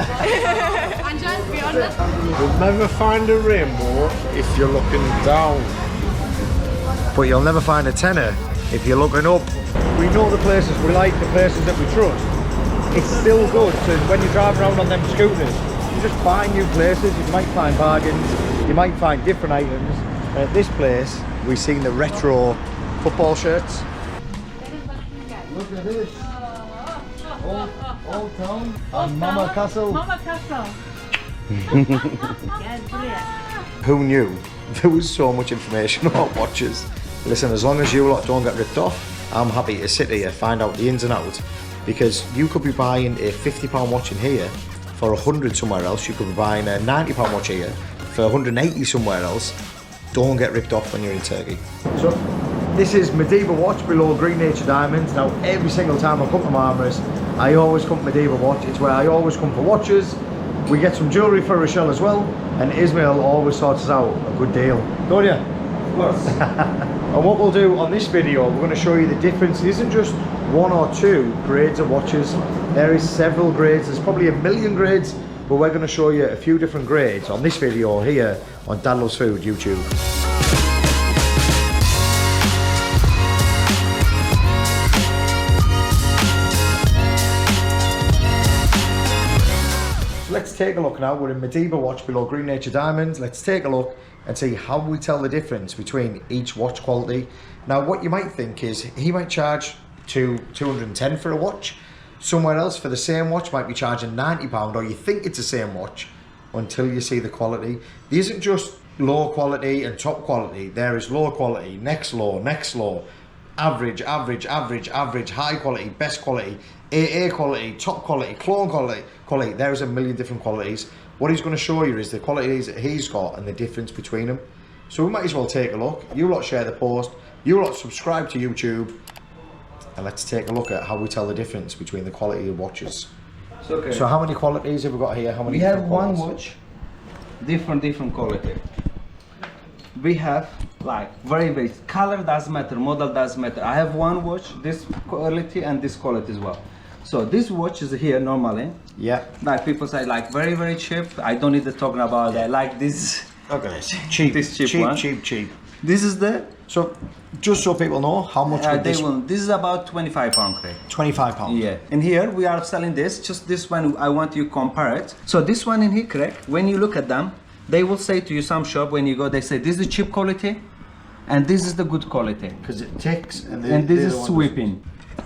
To be honest. You'll never find a rainbow if you're looking down. But you'll never find a tenner if you're looking up. We know the places we like, the places that we trust. It's still good to, when you drive around on them scooters, you just find new places. You might find bargains, you might find different items. And at this place, we've seen the retro football shirts. Look at this. Old Town and Marmaris Castle. Marmaris Castle. Yeah, brilliant. Who knew there was so much information about watches? Listen, as long as you lot don't get ripped off, I'm happy to sit here, find out the ins and outs, because you could be buying a £50 watch in here for 100 somewhere else. You could be buying a £90 watch here for 180 somewhere else. Don't get ripped off when you're in Turkey. So this is Madiba Watch below Green Nature Diamonds. Now every single time I come to Marmaris, I always come to Madiba Watch. It's where I always come for watches. We get some jewellery for Rochelle as well, and Ismail always sorts us out a good deal. Don't you? Of course. And what we'll do on this video, we're going to show you the difference. It isn't just one or two grades of watches. There is several grades. There's probably a million grades, but we're going to show you a few different grades on this video here on Dad Loves Food YouTube. Let's take a look now. We're in Madiba Watch below Green Nature Diamonds. Let's take a look and see how we tell the difference between each watch quality. Now what you might think is he might charge 210 for a watch. Somewhere else for the same watch might be charging £90, or you think it's the same watch until you see the quality. There isn't just low quality and top quality. There is low quality, next low, average, average, average, average, high quality, best quality, AA quality, top quality, clone quality. There's a million different qualities. What he's going to show you is the qualities that he's got and the difference between them. So we might as well take a look. You lot share the post, you lot subscribe to YouTube, and let's take a look at how we tell the difference between the quality of watches. Okay. So how many qualities have we got here? How many? We have one qualities? watch, different quality. We have like very color doesn't matter, model doesn't matter. I have one watch, this quality and this quality as well. So this watch is here normally. Yeah. Like people say like very cheap. I don't need to talk about that. Like this. Okay. Cheap. This cheap one. Cheap. This is the. So just so people know how much would this. This is about £25. Okay? £25. Yeah. And here we are selling this. Just this one. I want you to compare it. So this one in here, correct? When you look at them, they will say to you, some shop when you go, they say this is the cheap quality, and this is the good quality. Because it ticks and, this is sweeping.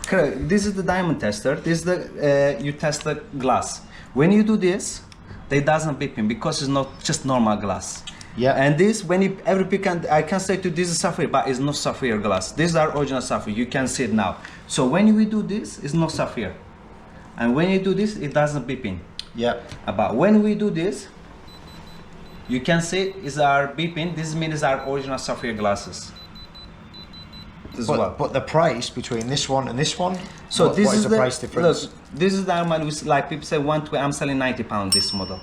Correct. This is the diamond tester. This is the you test the glass. When you do this, they doesn't beeping because it's not just normal glass. Yeah. And this, when you every pick, I can say to this is sapphire, but it's not sapphire glass. These are original sapphire. You can see it now. So when we do this, it's not sapphire, and when you do this, it doesn't beeping. Yeah. But when we do this, you can see is our beeping. This means our original sapphire glasses. But the price between this one and this one, so what this is the price difference? Look, this is the normal, like people say I'm selling £90 this model.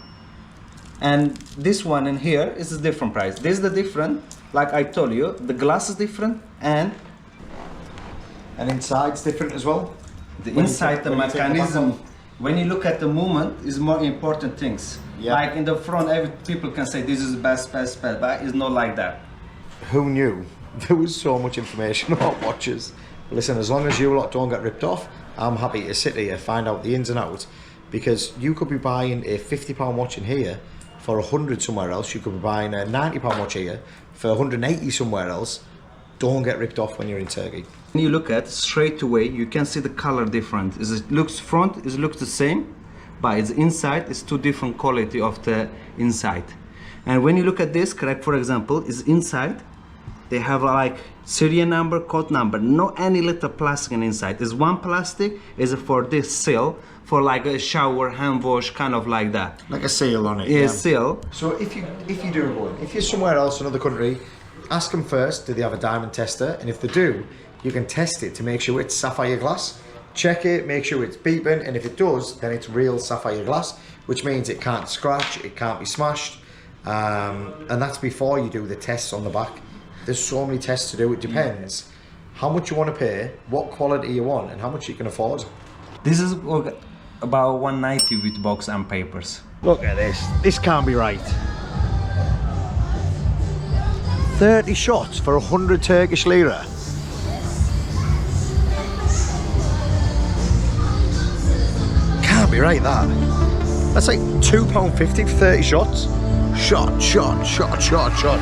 And this one in here is a different price. This is the different, like I told you, the glass is different and inside's different as well. The inside, the mechanism, when you look at the movement, is more important things. Yeah. Like in the front, people can say this is best, but it's not like that. Who knew there was so much information about watches? Listen, as long as you lot don't get ripped off, I'm happy to sit here, find out the ins and outs, because you could be buying a £50 watch in here for 100 somewhere else. You could be buying a £90 watch here for 180 somewhere else. Don't get ripped off when you're in Turkey. When you look at straight away, you can see the color different. It looks front, it looks the same, but it's inside, it's two different quality of the inside. And when you look at this, correct, for example, is inside, they have like serial number, code number, no any little plastic inside. There's one plastic is for this seal, for like a shower, hand wash, kind of like that. Like a seal on it. Yeah, seal. So if you do go in, if you're somewhere else, another country, ask them first, do they have a diamond tester? And if they do, you can test it to make sure it's sapphire glass. Check it, make sure it's beeping, and if it does, then it's real sapphire glass, which means it can't scratch, it can't be smashed, and that's before you do the tests on the back. There's so many tests to do. It depends how much you want to pay, what quality you want, and how much you can afford. This is about 190 with box and papers. Look at this. This can't be right. 30 shots for 100 Turkish lira. Can't be right, that. That's like £2.50 for 30 shots. Shot, shot, shot, shot, shot.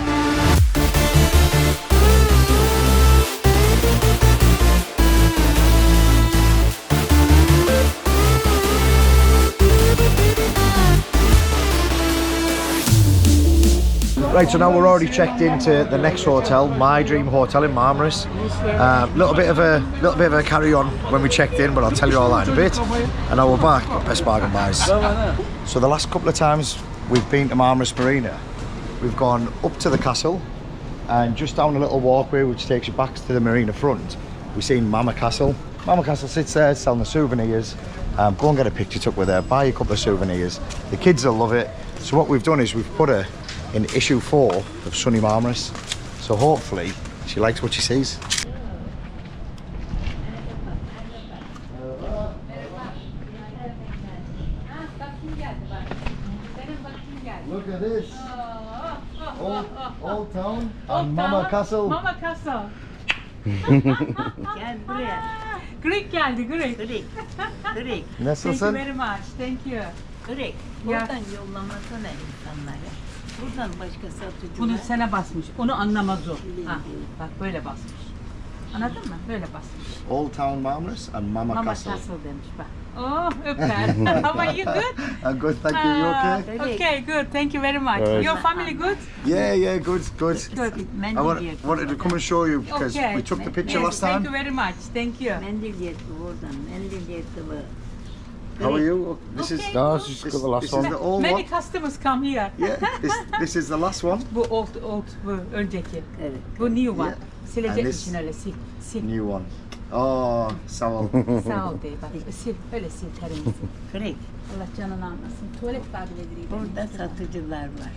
Right, so now we're already checked into the next hotel, My Dream Hotel in Marmaris. Little bit of a carry on when we checked in, but I'll tell you all that in a bit. And now we're back at Best Bargain Buys. So the last couple of times we've been to Marmaris Marina, we've gone up to the castle and just down a little walkway which takes you back to the marina front. We've seen Marmaris Castle. Marmaris Castle sits there selling the souvenirs. Go and get a picture took with her, buy a couple of souvenirs. The kids will love it. So what we've done is we've put her in issue 4 of Sunny Marmaris. So hopefully she likes what she sees. Look at this. Old Town and Marmaris Castle. Marmaris Castle. Gel buraya. Greek geldi, Greek. Greek. Greek. Thank you Nasılsın? very much. Thank you. Greek. Buradan yollamasana insanları. Buradan başka satıcılar. Bunu sana basmış. Onu anlamaz o. Ha, bak böyle basmış. Anladın mı? Böyle basmış. Old Town Marmaris and Marmaris Marmaris Castle. Castle demiş bak. Oh, öper. How are you good? I'm good, thank you. You okay? Okay, good. Thank you very much. Your family good? Yeah, good. Good. I wanted to come and show you because Okay. we took the picture Yes, last thank time. you very much. Thank you. Mendil yetti oradan. Mendil yetti bu. How are you? This is Okay. no, this is the old Many one. customers come here. Yeah, this is the last one. Bu old, bu önceki. Evet. Bu new one. Yeah. And Silecek this- için öyle sil. Sil. New one. Oh, sağ ol. Sağ ol de bak. Sil. Öyle sil terimizi. Greek. Allah canını almasın. Tuvalet kabileleri. Burada satıcılar var.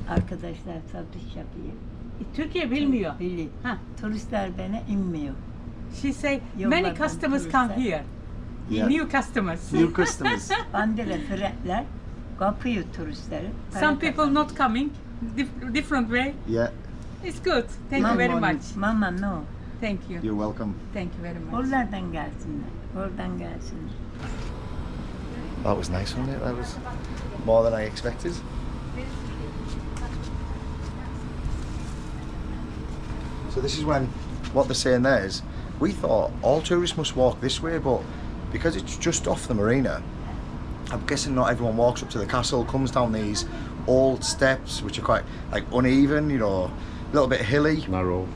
Arkadaşlar satış yapıyor. Türkiye bilmiyor. Bilir. Ha. Turistler bana inmiyor. She say Yollardan many customers come turistler. here. Yeah. New customers. New customers. Bandere fretler kapıyor turistleri. Some people not coming. Different way. Yeah, It's good. Thank you very much. Mama no. Thank you. you're welcome. Thank you very much. Oralardan gelsinler. Oradan gelsinler. That was nice, wasn't it? That was more than I expected. So this is when, what they're saying there is, we thought all tourists must walk this way, but because it's just off the marina, I'm guessing not everyone walks up to the castle, comes down these old steps, which are quite like uneven, you know, a little bit hilly, narrow.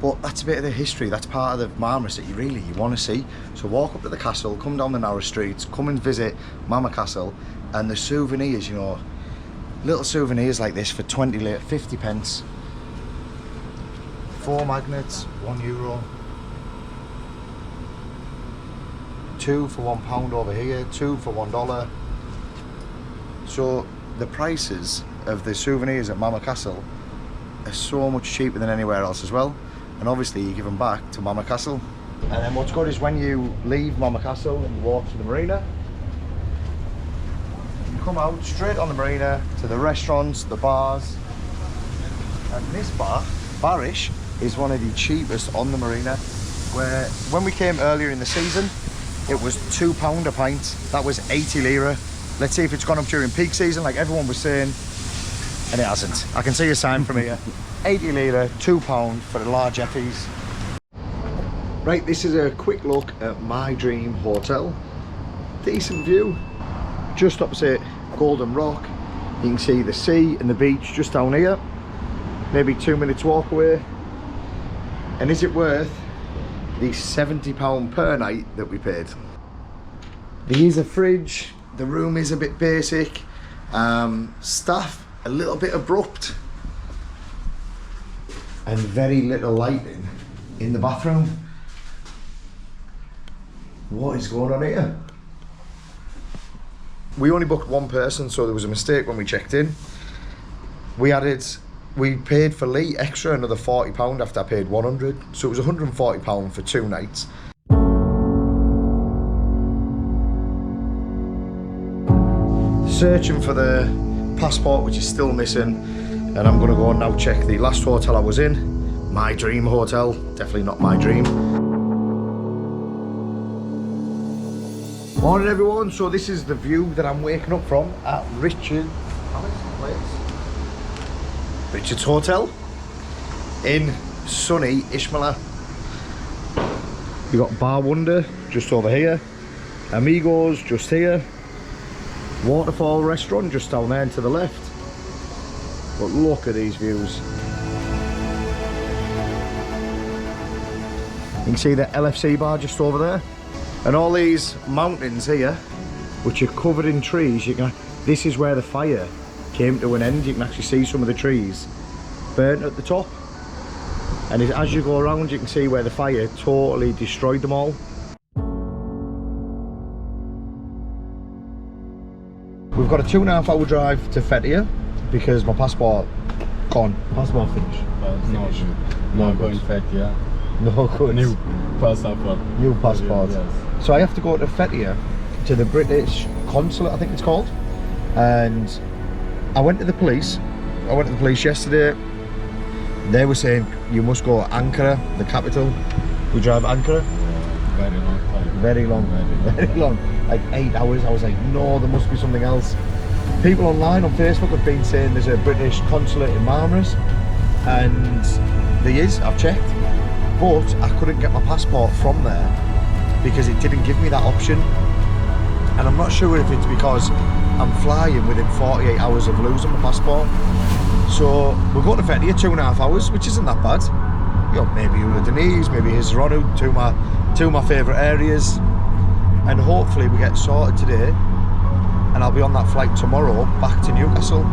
But that's a bit of the history. That's part of the Marmaris that you want to see. So walk up to the castle, come down the narrow streets, come and visit Marmaris Castle, and the souvenirs, you know, little souvenirs like this for 50 pence. 4 magnets, €1. 2 for £1 over here, 2 for $1. So the prices of the souvenirs at Marmaris Castle are so much cheaper than anywhere else as well. And obviously you give them back to Marmaris Castle. And then what's good is when you leave Marmaris Castle and you walk to the marina, you come out straight on the marina to the restaurants, the bars. And this bar, Barish, is one of the cheapest on the marina, where when we came earlier in the season, it was £2 a pint. That was 80 lira. Let's see if it's gone up during peak season, like everyone was saying, and it hasn't. I can see a sign from here. 80 lira, £2 for the large Effies. Right, this is a quick look at My Dream Hotel. Decent view, just opposite Golden Rock. You can see the sea and the beach just down here. Maybe 2 minutes walk away. And is it worth the £70 per night that we paid? There is a fridge, the room is a bit basic, staff a little bit abrupt, and very little lighting in the bathroom. What is going on here? We only booked one person, so there was a mistake when we checked in. We paid for Lee extra another £40 after I paid 100, so it was £140 for 2 nights. searching for the passport, which is still missing, and I'm gonna go and now check the last hotel I was in. My dream hotel, definitely not my dream. Morning everyone, so this is the view that I'm waking up from at Richard's Hotel in sunny Ishmael. You got Bar Wonder just over here, Amigos just here, Waterfall Restaurant just down there and to the left. But look at these views. You can see the LFC bar just over there. And all these mountains here, which are covered in trees, this is where the fire came to an end. You can actually see some of the trees burnt at the top. And as you go around, you can see where the fire totally destroyed them all. We've got a 2.5 hour drive to Fethiye because my passport gone. Passport finished. No going Fethiye. No good. New passport. New passport. Yes. So I have to go to Fethiye, to the British consulate, I think it's called. And I went to the police. I went to the police yesterday. They were saying you must go Ankara, the capital. We drive Ankara. Very long time. Very long. Very long. Like 8 hours. I was like, no, there must be something else. People online on Facebook have been saying there's a British consulate in Marmaris, and there is. I've checked. But I couldn't get my passport from there because it didn't give me that option. And I'm not sure if it's because I'm flying within 48 hours of losing my passport. So we're going to Fethiye 2.5 hours, which isn't that bad. You know, maybe Udinese, maybe Isronu, two of my favourite areas. And hopefully we get sorted today and I'll be on that flight tomorrow back to Newcastle.